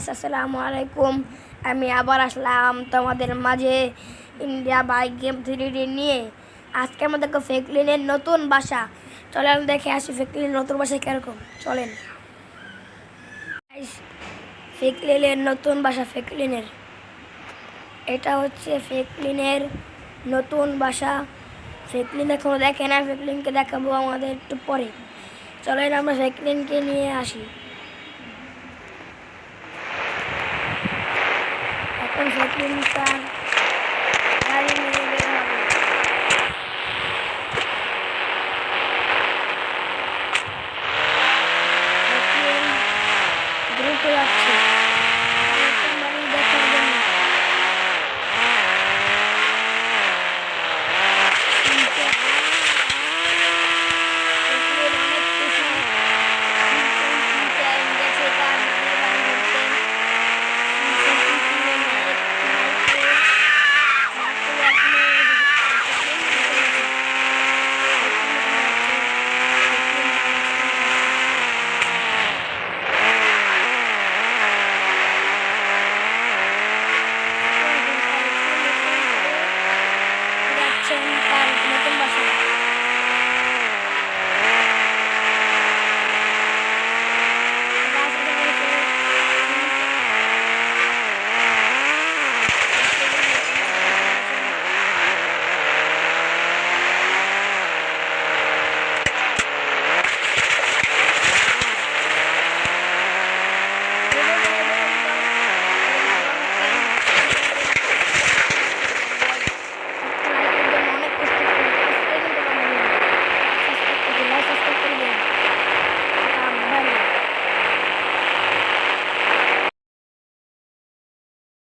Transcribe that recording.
আসসালামু আলাইকুম। আমি আবার আসলাম তোমাদের মাঝে ইন্ডিয়া বাইক গেম 3D নিয়ে। আজকে আমাদেরকে ফ্র্যাঙ্কলিনের নতুন বাসা, চলেন দেখে আসি ফ্র্যাঙ্কলিনের নতুন বাসা কীরকম। চলেন, ফ্র্যাঙ্কলিনের নতুন বাসা। এটা হচ্ছে ফ্র্যাঙ্কলিনের নতুন বাসা। ফ্র্যাঙ্কলিন এখনো দেখে না, ফ্র্যাঙ্কলিনকে দেখাবো আমাদের একটু পরে। চলেন আমরা ফ্র্যাঙ্কলিনকে নিয়ে আসি। এখন ফ্র্যাঙ্কলিন তার